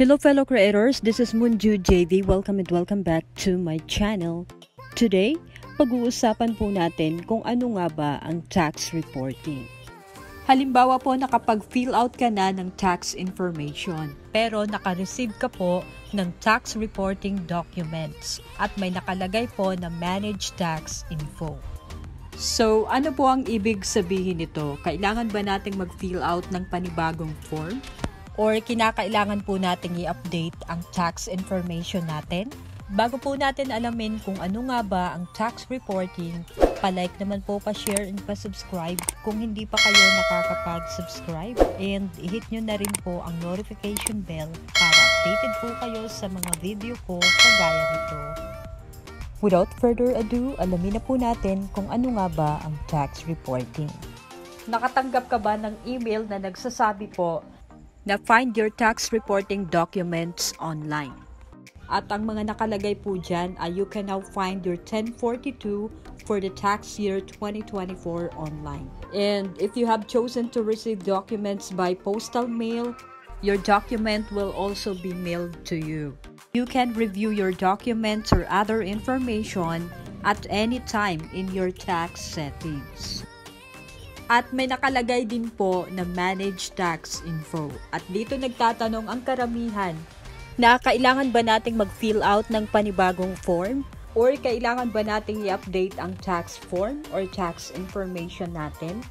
Hello fellow creators, this is Munju JV. Welcome and welcome back to my channel. Today, pag-uusapan po natin kung ano nga ba ang tax reporting. Halimbawa po nakapag-fill out ka na ng tax information, pero naka-receive ka po ng tax reporting documents at may nakalagay po na managed tax info. So, ano po ang ibig sabihin nito? Kailangan ba nating mag-fill out ng panibagong form? Or kinakailangan po nating i-update ang tax information natin? Bago po natin alamin kung ano nga ba ang tax reporting, pa-like naman po, pa-share and pa-subscribe kung hindi pa kayo nakakapag-subscribe. And i-hit nyo na rin po ang notification bell para updated po kayo sa mga video ko kagaya nito. Without further ado, alamin na po natin kung ano nga ba ang tax reporting. Nakatanggap ka ba ng email na nagsasabi po na find your tax reporting documents online? At ang mga nakalagay po dyan ay you can now find your 1042 for the tax year 2024 online. And if you have chosen to receive documents by postal mail, your document will also be mailed to you. You can review your documents or other information at any time in your tax settings. At may nakalagay din po na managed tax info. At dito nagtatanong ang karamihan na kailangan ba nating mag-fill out ng panibagong form? Or kailangan ba nating i-update ang tax form or tax information natin?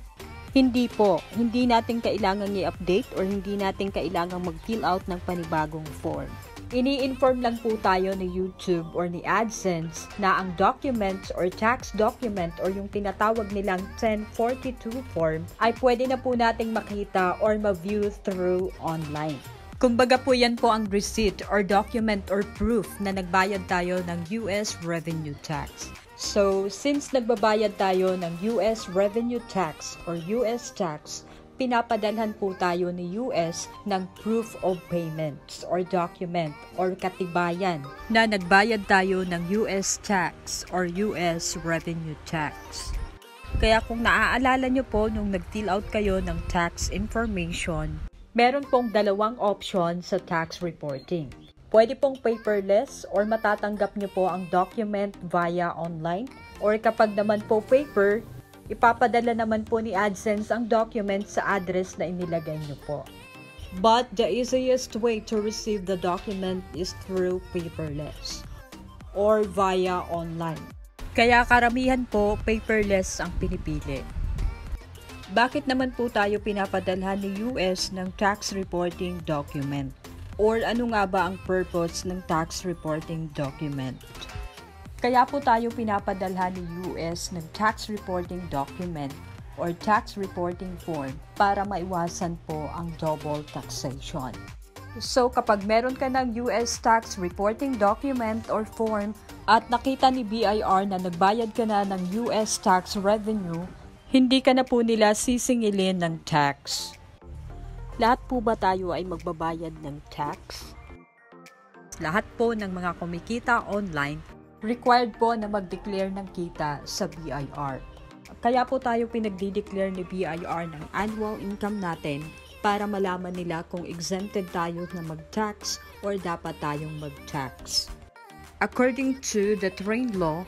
Hindi po. Hindi natin kailangan i-update or hindi natin kailangan mag-fill out ng panibagong form. Ini-inform lang po tayo ni YouTube or ni AdSense na ang documents or tax document or yung tinatawag nilang 1042 form ay pwede na po nating makita or ma-view through online. Kumbaga po yan po ang receipt or document or proof na nagbayad tayo ng US Revenue Tax. So, since nagbabayad tayo ng US Revenue Tax or US Tax, pinapadalhan po tayo ni US ng proof of payments or document or katibayan na nagbayad tayo ng US tax or US revenue tax. Kaya kung naaalala nyo po nung nag-fill out kayo ng tax information, meron pong dalawang option sa tax reporting. Pwede pong paperless or matatanggap nyo po ang document via online, or kapag naman po paper, ipapadala naman po ni AdSense ang document sa address na inilagay nyo po. But the easiest way to receive the document is through paperless or via online. Kaya karamihan po paperless ang pinipili. Bakit naman po tayo pinapadalhan ni US ng tax reporting document? Or ano nga ba ang purpose ng tax reporting document? Kaya po tayo pinapadalhan ni US ng tax reporting document or tax reporting form para maiwasan po ang double taxation. So kapag meron ka ng US tax reporting document or form at nakita ni BIR na nagbayad ka na ng US tax revenue, hindi ka na po nila sisingilin ng tax. Lahat po ba tayo ay magbabayad ng tax? Lahat po ng mga kumikita online required po na mag-declare ng kita sa BIR. Kaya po tayo pinagdi-declare ni BIR ng annual income natin para malaman nila kung exempted tayo na mag-tax or dapat tayong mag-tax. According to the train law,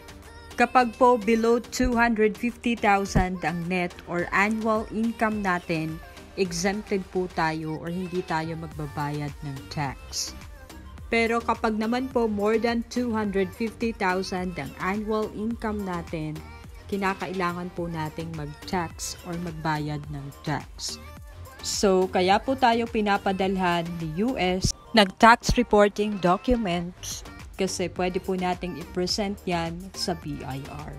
kapag po below 250,000 ang net or annual income natin, exempted po tayo or hindi tayo magbabayad ng tax. Pero kapag naman po more than 250,000 ang annual income natin, kinakailangan po nating mag-tax or magbayad ng tax. So, kaya po tayo pinapadalhan ni US ng tax reporting documents kasi pwede po nating i-present yan sa BIR.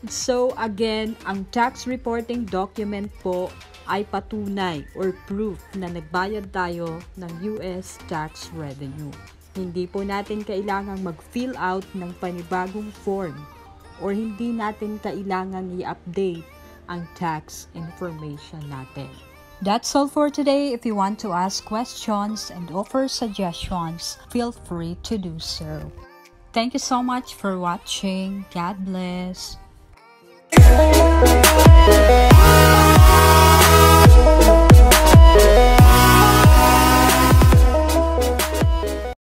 So, again, ang tax reporting document po ay patunay or proof na nagbayad tayo ng US tax revenue. Hindi po natin kailangang mag-fill out ng panibagong form or hindi natin kailangang i-update ang tax information natin. That's all for today. If you want to ask questions and offer suggestions, feel free to do so. Thank you so much for watching. God bless.